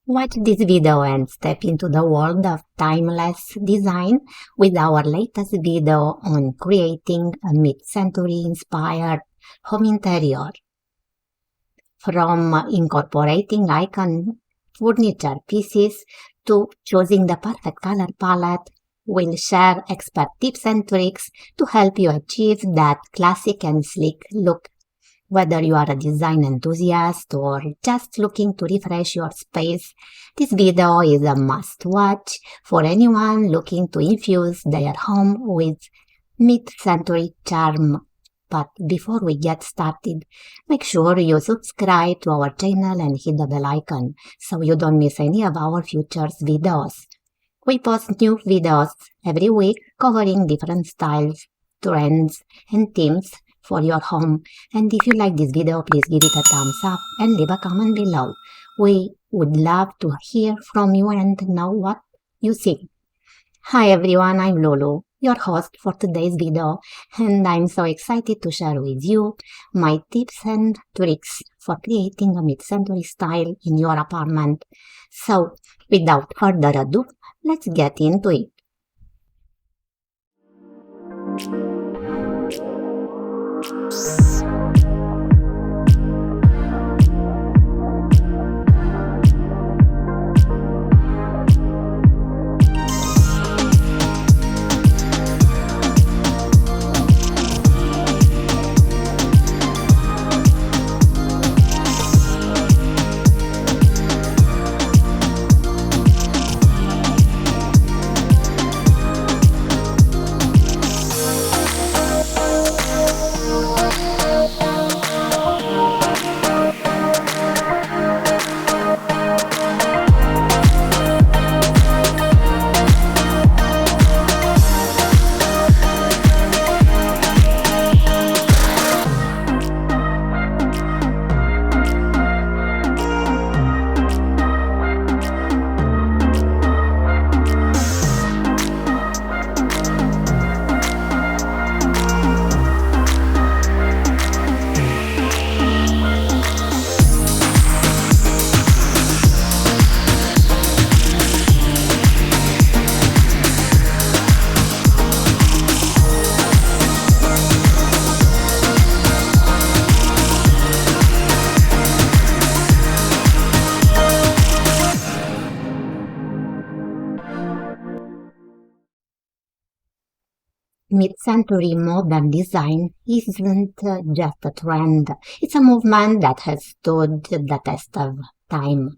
Watch this video and step into the world of timeless design with our latest video on creating a mid-century inspired home interior. From incorporating icon furniture pieces to choosing the perfect color palette, we'll share expert tips and tricks to help you achieve that classic and sleek look. Whether you are a design enthusiast or just looking to refresh your space, this video is a must-watch for anyone looking to infuse their home with mid-century charm. But before we get started, make sure you subscribe to our channel and hit the bell icon so you don't miss any of our future videos. We post new videos every week covering different styles, trends, and themes for your home. And if you like this video, please give it a thumbs up and leave a comment below. We would love to hear from you and know what you think. Hi everyone, I'm Lulu, your host for today's video, and I'm so excited to share with you my tips and tricks for creating a mid-century style in your apartment. So, without further ado, let's get into it. Mid-century modern design isn't just a trend, it's a movement that has stood the test of time.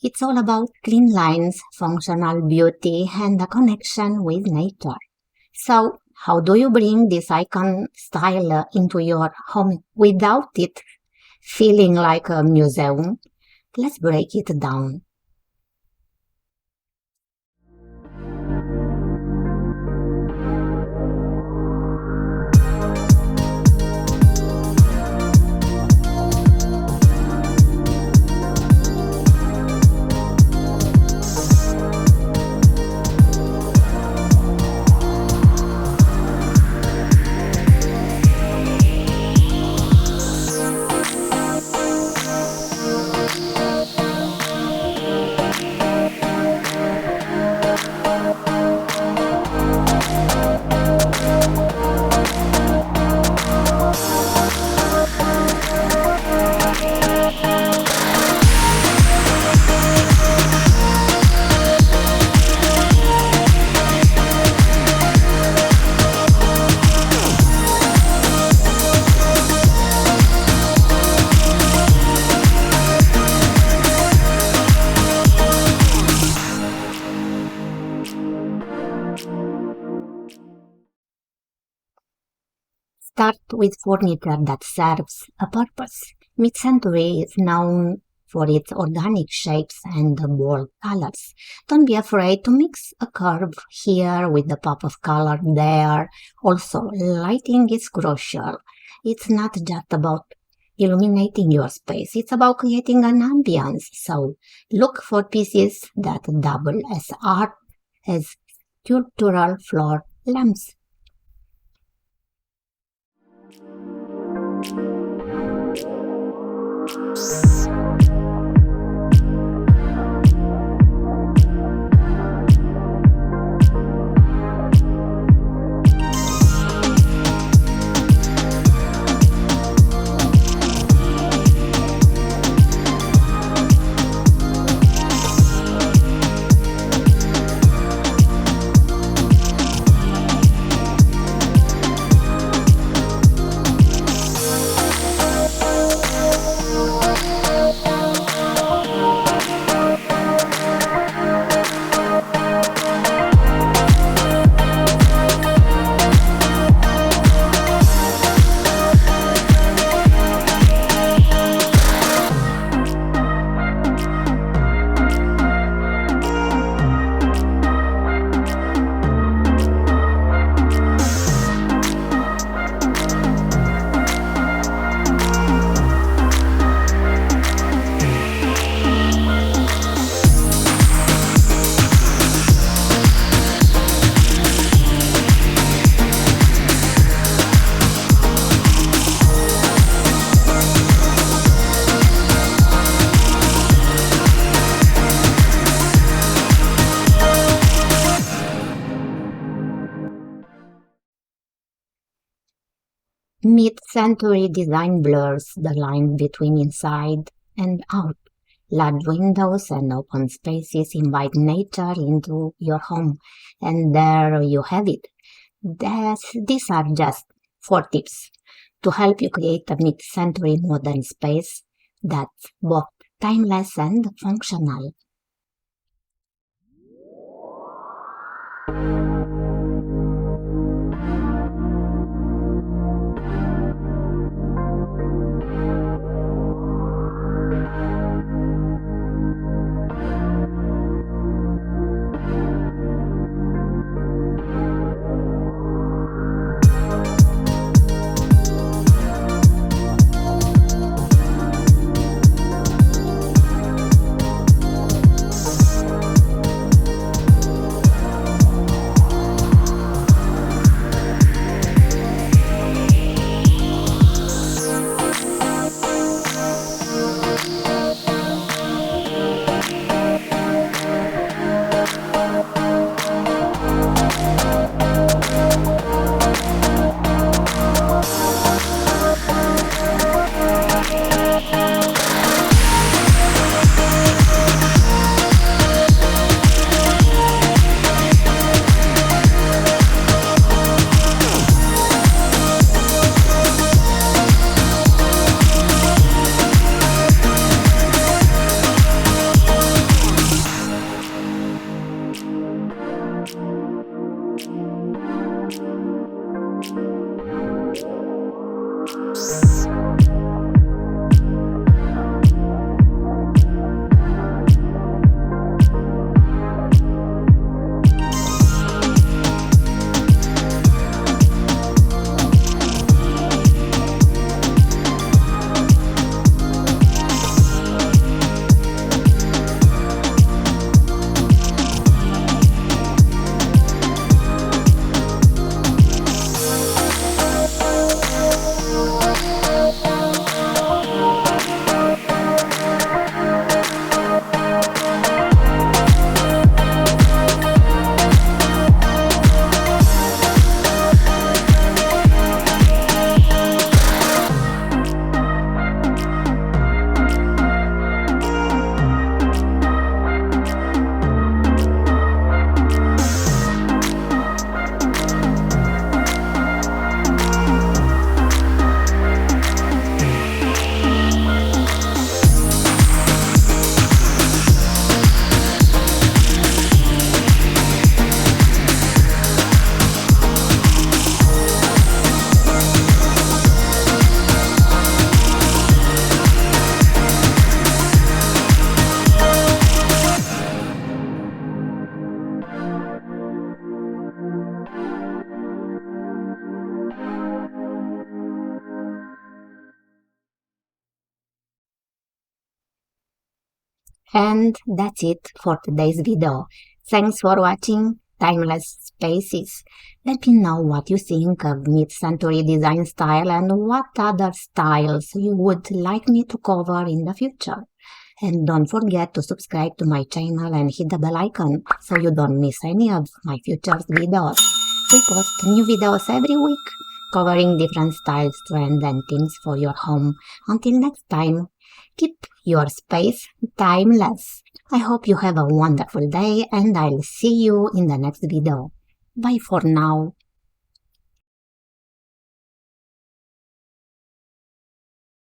It's all about clean lines, functional beauty, and a connection with nature. So, how do you bring this icon style into your home without it feeling like a museum? Let's break it down. Start with furniture that serves a purpose. Mid-century is known for its organic shapes and bold colors. Don't be afraid to mix a curve here with a pop of color there. Also, lighting is crucial. It's not just about illuminating your space, it's about creating an ambience. So, look for pieces that double as art as sculptural floor lamps. Mid-century design blurs the line between inside and out. Large windows and open spaces invite nature into your home, and there you have it. These are just 4 tips to help you create a mid-century modern space that's both timeless and functional. And that's it for today's video. Thanks for watching Timeless Spaces. Let me know what you think of mid-century design style and what other styles you would like me to cover in the future. And don't forget to subscribe to my channel and hit the bell icon so you don't miss any of my future videos. We post new videos every week covering different styles, trends, and themes for your home. Until next time, keep your space timeless. I hope you have a wonderful day and I'll see you in the next video. Bye for now.